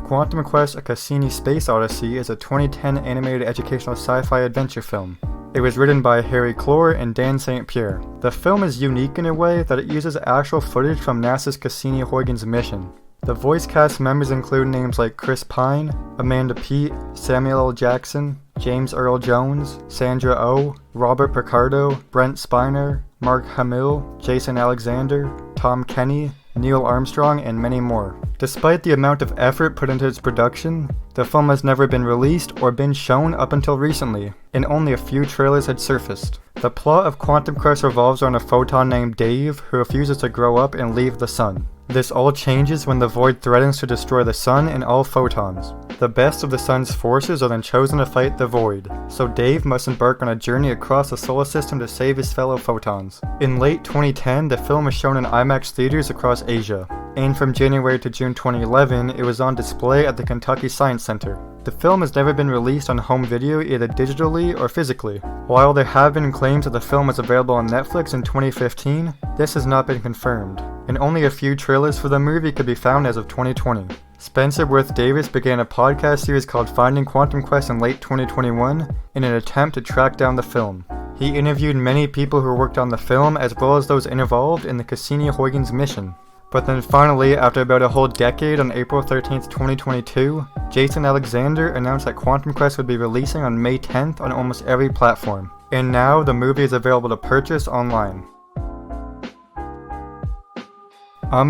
Quantum Quest: A Cassini Space Odyssey is a 2010 animated educational sci-fi adventure film. It was written by Harry Clore and Dan St. Pierre. The film is unique in a way that it uses actual footage from NASA's Cassini-Huygens mission. The voice cast members include names like Chris Pine, Amanda Peet, Samuel L. Jackson, James Earl Jones, Sandra Oh, Robert Picardo, Brent Spiner, Mark Hamill, Jason Alexander, Tom Kenny, Neil Armstrong, and many more. Despite the amount of effort put into its production, the film has never been released or been shown up until recently, and only a few trailers had surfaced. The plot of Quantum Quest revolves around a photon named Dave who refuses to grow up and leave the sun. This all changes when the Void threatens to destroy the sun and all photons. The best of the sun's forces are then chosen to fight the Void, so Dave must embark on a journey across the solar system to save his fellow photons. In late 2010, the film was shown in IMAX theaters across Asia, and from January to June 2011, it was on display at the Kentucky Science Center. The film has never been released on home video either digitally or physically. While there have been claims that the film was available on Netflix in 2015, this has not been confirmed, and only a few trailers for the movie could be found as of 2020. Spencer Worth Davis began a podcast series called Finding Quantum Quest in late 2021 in an attempt to track down the film. He interviewed many people who worked on the film as well as those involved in the Cassini-Huygens mission. But then finally, after about a whole decade, on April 13th, 2022, Jason Alexander announced that Quantum Quest would be releasing on May 10th on almost every platform. And now, the movie is available to purchase online.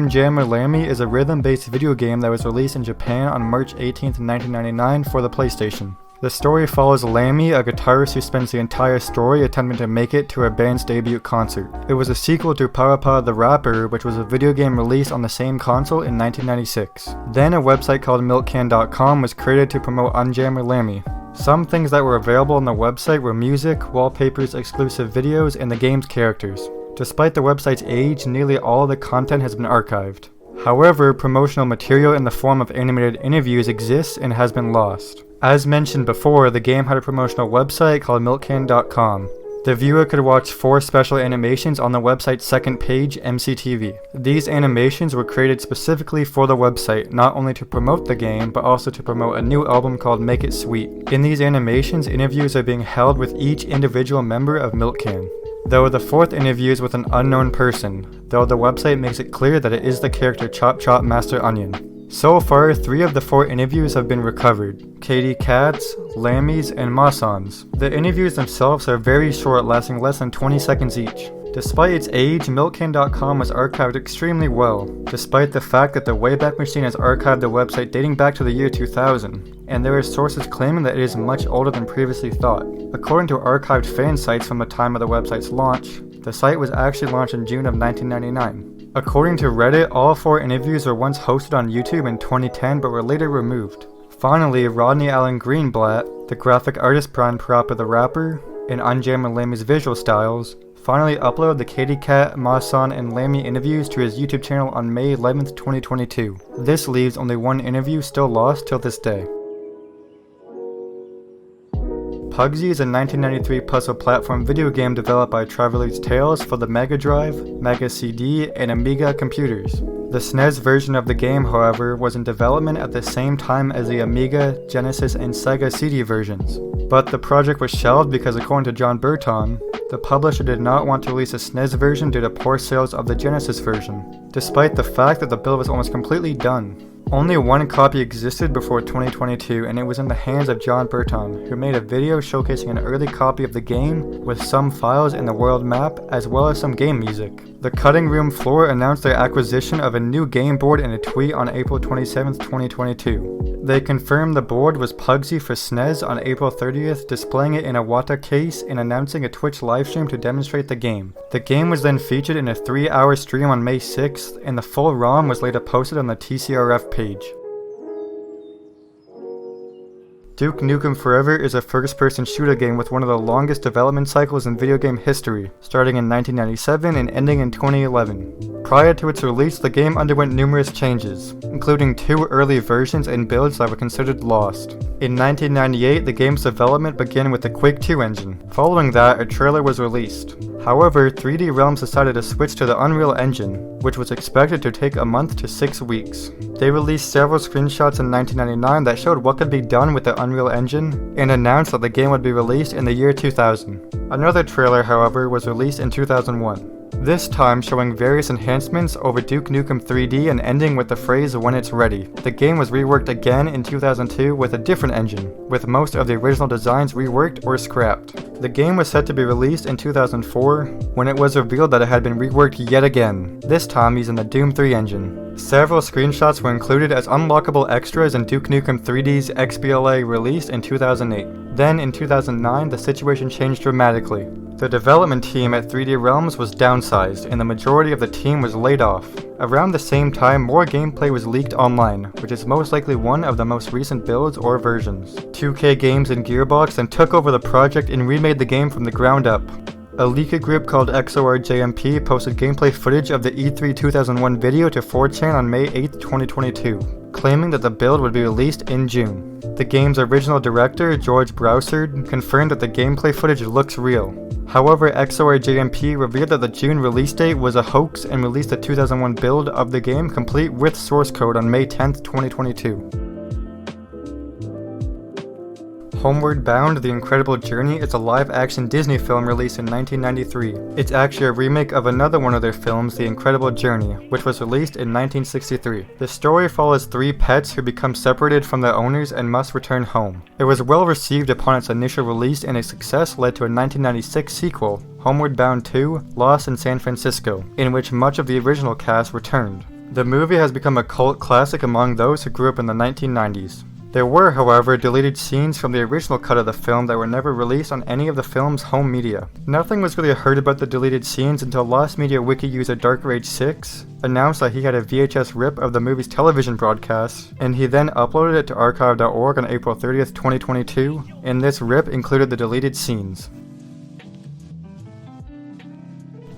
Jammer Lammy is a rhythm-based video game that was released in Japan on March 18th, 1999 for the PlayStation. The story follows Lammy, a guitarist who spends the entire story attempting to make it to her band's debut concert. It was a sequel to Parappa the Rapper, which was a video game released on the same console in 1996. Then a website called milkcan.com was created to promote Jammer Lammy. Some things that were available on the website were music, wallpapers, exclusive videos, and the game's characters. Despite the website's age, nearly all of the content has been archived. However, promotional material in the form of animated interviews exists and has been lost. As mentioned before, the game had a promotional website called milkcan.com. The viewer could watch 4 special animations on the website's second page, MCTV. These animations were created specifically for the website, not only to promote the game, but also to promote a new album called Make It Sweet. In these animations, interviews are being held with each individual member of Milkcan. Though the 4th interview is with an unknown person, though the website makes it clear that it is the character Chop Chop Master Onion. So far, 3 of the 4 interviews have been recovered: Katie Katz, Lammy's, and Masan's. The interviews themselves are very short, lasting less than 20 seconds each. Despite its age, milkcan.com was archived extremely well, despite the fact that the Wayback Machine has archived the website dating back to the year 2000, and there are sources claiming that it is much older than previously thought. According to archived fan sites from the time of the website's launch, the site was actually launched in June of 1999. According to Reddit, all 4 interviews were once hosted on YouTube in 2010 but were later removed. Finally, Rodney Allen Greenblatt, the graphic artist behind Parappa the Rapper, and Jammer Lammy's visual styles, finally uploaded the Katie Cat, Masan, and Lammy interviews to his YouTube channel on May 11th, 2022. This leaves only 1 interview still lost till this day. Pugsy is a 1993 puzzle platform video game developed by Traveler's Tales for the Mega Drive, Mega CD, and Amiga computers. The SNES version of the game, however, was in development at the same time as the Amiga, Genesis, and Sega CD versions. But the project was shelved because, according to John Burton, the publisher did not want to release a SNES version due to poor sales of the Genesis version, despite the fact that the build was almost completely done. Only 1 copy existed before 2022, and it was in the hands of John Burton, who made a video showcasing an early copy of the game with some files in the world map as well as some game music. The Cutting Room Floor announced their acquisition of a new game board in a tweet on April 27, 2022. They confirmed the board was Pugsy for SNES on April 30th, displaying it in a Wata case and announcing a Twitch livestream to demonstrate the game. The game was then featured in a 3-hour stream on May 6th, and the full ROM was later posted on the TCRF page. Duke Nukem Forever is a first-person shooter game with one of the longest development cycles in video game history, starting in 1997 and ending in 2011. Prior to its release, the game underwent numerous changes, including 2 early versions and builds that were considered lost. In 1998, the game's development began with the Quake 2 engine. Following that, a trailer was released. However, 3D Realms decided to switch to the Unreal Engine, which was expected to take a month to 6 weeks. They released several screenshots in 1999 that showed what could be done with the Unreal Engine, and announced that the game would be released in the year 2000. Another trailer, however, was released in 2001. This time showing various enhancements over Duke Nukem 3D and ending with the phrase "when it's ready." The game was reworked again in 2002 with a different engine, with most of the original designs reworked or scrapped. The game was set to be released in 2004, when it was revealed that it had been reworked yet again, this time using the Doom 3 engine. Several screenshots were included as unlockable extras in Duke Nukem 3D's XBLA released in 2008. Then in 2009, the situation changed dramatically. The development team at 3D Realms was downsized, and the majority of the team was laid off. Around the same time, more gameplay was leaked online, which is most likely one of the most recent builds or versions. 2K Games and Gearbox then took over the project and remade the game from the ground up. A leaker group called XORJMP posted gameplay footage of the E3 2001 video to 4chan on May 8, 2022, claiming that the build would be released in June. The game's original director, George Broussard, confirmed that the gameplay footage looks real. However, XORJMP revealed that the June release date was a hoax and released the 2001 build of the game complete with source code on May 10, 2022. Homeward Bound: The Incredible Journey is a live-action Disney film released in 1993. It's actually a remake of another one of their films, The Incredible Journey, which was released in 1963. The story follows 3 pets who become separated from their owners and must return home. It was well received upon its initial release, and its success led to a 1996 sequel, Homeward Bound 2: Lost in San Francisco, in which much of the original cast returned. The movie has become a cult classic among those who grew up in the 1990s. There were, however, deleted scenes from the original cut of the film that were never released on any of the film's home media. Nothing was really heard about the deleted scenes until Lost Media Wiki user DarkRage6 announced that he had a VHS rip of the movie's television broadcast, and he then uploaded it to archive.org on April 30th, 2022, and this rip included the deleted scenes.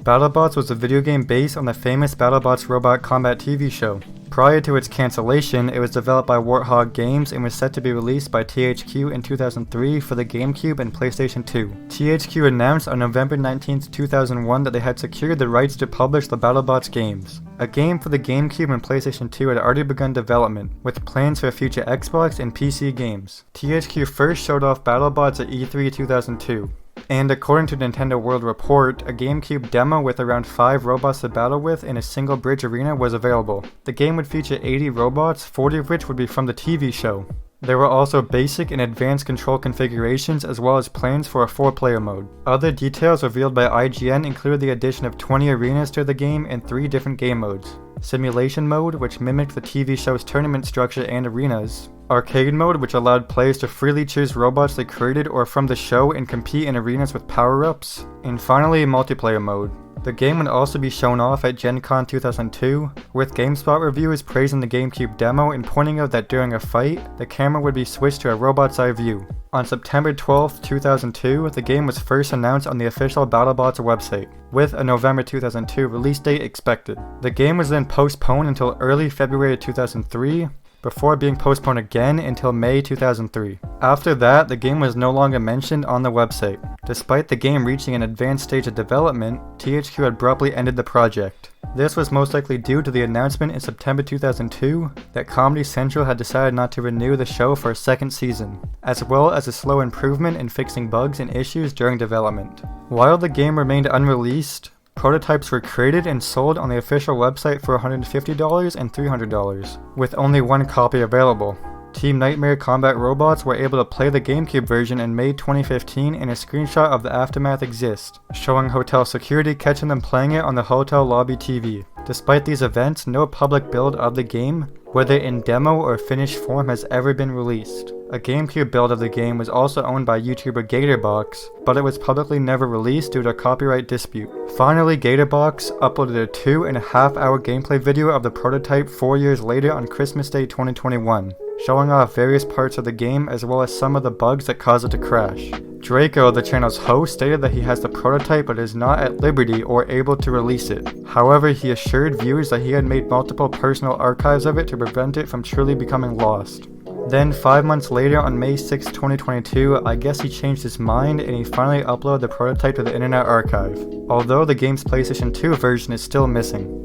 Battlebots was a video game based on the famous Battlebots robot combat TV show. Prior to its cancellation, it was developed by Warthog Games and was set to be released by THQ in 2003 for the GameCube and PlayStation 2. THQ announced on November 19, 2001 that they had secured the rights to publish the Battlebots games. A game for the GameCube and PlayStation 2 had already begun development, with plans for future Xbox and PC games. THQ first showed off Battlebots at E3 2002. And according to Nintendo World Report, a GameCube demo with around 5 robots to battle with in a single bridge arena was available. The game would feature 80 robots, 40 of which would be from the TV show. There were also basic and advanced control configurations as well as plans for a 4-player mode. Other details revealed by IGN included the addition of 20 arenas to the game and 3 different game modes. Simulation mode, which mimicked the TV show's tournament structure and arenas. Arcade mode, which allowed players to freely choose robots they created or from the show and compete in arenas with power-ups. And finally, multiplayer mode. The game would also be shown off at Gen Con 2002, with GameSpot reviewers praising the GameCube demo and pointing out that during a fight, the camera would be switched to a robot's eye view. On September 12, 2002, the game was first announced on the official BattleBots website, with a November 2002 release date expected. The game was then postponed until early February 2003, before being postponed again until May 2003. After that, the game was no longer mentioned on the website. Despite the game reaching an advanced stage of development, THQ abruptly ended the project. This was most likely due to the announcement in September 2002 that Comedy Central had decided not to renew the show for a second season, as well as a slow improvement in fixing bugs and issues during development. While the game remained unreleased, prototypes were created and sold on the official website for $150 and $300, with only 1 copy available. Team Nightmare Combat Robots were able to play the GameCube version in May 2015, and a screenshot of the aftermath exists, showing hotel security catching them playing it on the hotel lobby TV. Despite these events, no public build of the game, whether in demo or finished form, has ever been released. A GameCube build of the game was also owned by YouTuber Gatorbox, but it was publicly never released due to a copyright dispute. Finally, Gatorbox uploaded a 2.5-hour gameplay video of the prototype 4 years later on Christmas Day 2021, showing off various parts of the game as well as some of the bugs that caused it to crash. Draco, the channel's host, stated that he has the prototype but is not at liberty or able to release it. However, he assured viewers that he had made multiple personal archives of it to prevent it from truly becoming lost. Then 5 months later, on May 6, 2022, I guess he changed his mind and he finally uploaded the prototype to the Internet Archive, although the game's PlayStation 2 version is still missing.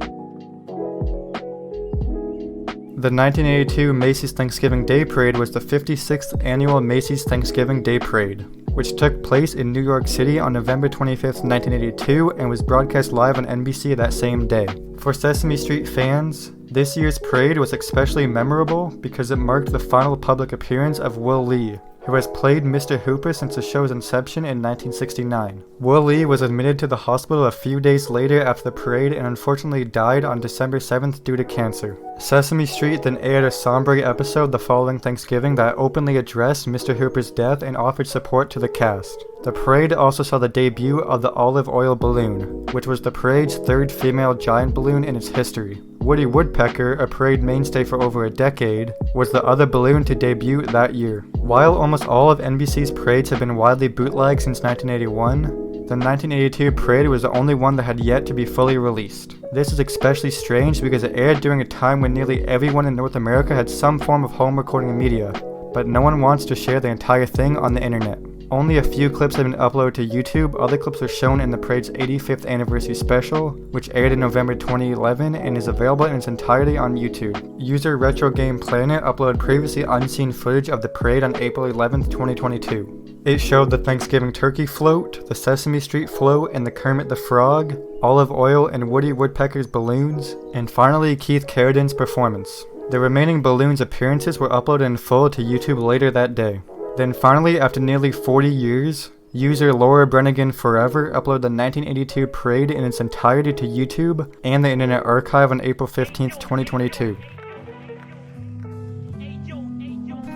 The 1982 Macy's Thanksgiving Day Parade was the 56th annual Macy's Thanksgiving Day Parade, which took place in New York City on November 25, 1982 and was broadcast live on NBC that same day. For Sesame Street fans, this year's parade was especially memorable because it marked the final public appearance of Will Lee, who has played Mr. Hooper since the show's inception in 1969. Will Lee was admitted to the hospital a few days later after the parade and unfortunately died on December 7th due to cancer. Sesame Street then aired a somber episode the following Thanksgiving that openly addressed Mr. Hooper's death and offered support to the cast. The parade also saw the debut of the olive oil balloon, which was the parade's third female giant balloon in its history. Woody Woodpecker, a parade mainstay for over a decade, was the other balloon to debut that year. While almost all of NBC's parades have been widely bootlegged since 1981, the 1982 parade was the only one that had yet to be fully released. This is especially strange because it aired during a time when nearly everyone in North America had some form of home recording media, but no one wants to share the entire thing on the internet. Only a few clips have been uploaded to YouTube. Other clips are shown in the parade's 85th anniversary special, which aired in November 2011 and is available in its entirety on YouTube. User Retro Game Planet uploaded previously unseen footage of the parade on April 11, 2022. It showed the Thanksgiving turkey float, the Sesame Street float, and the Kermit the Frog, olive oil and Woody Woodpecker's balloons, and finally Keith Carradine's performance. The remaining balloons' appearances were uploaded in full to YouTube later that day. Then finally, after nearly 40 years, user Laura Brennigan Forever uploaded the 1982 parade in its entirety to YouTube and the Internet Archive on April 15, 2022.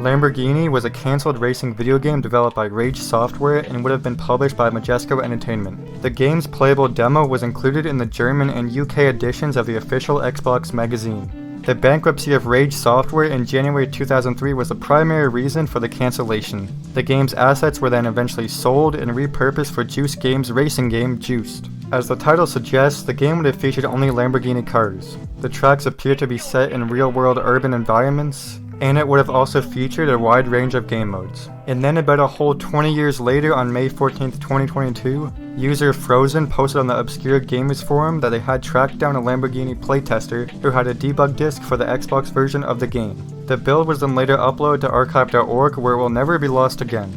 Lamborghini was a cancelled racing video game developed by Rage Software and would have been published by Majesco Entertainment. The game's playable demo was included in the German and UK editions of the official Xbox magazine. The bankruptcy of Rage Software in January 2003 was the primary reason for the cancellation. The game's assets were then eventually sold and repurposed for Juice Games' racing game, Juiced. As the title suggests, the game would have featured only Lamborghini cars. The tracks appear to be set in real-world urban environments, and it would have also featured a wide range of game modes. And then about a whole 20 years later, on May 14, 2022, user Frozen posted on the Obscure Gamers forum that they had tracked down a Lamborghini playtester who had a debug disc for the Xbox version of the game. The build was then later uploaded to archive.org, where it will never be lost again.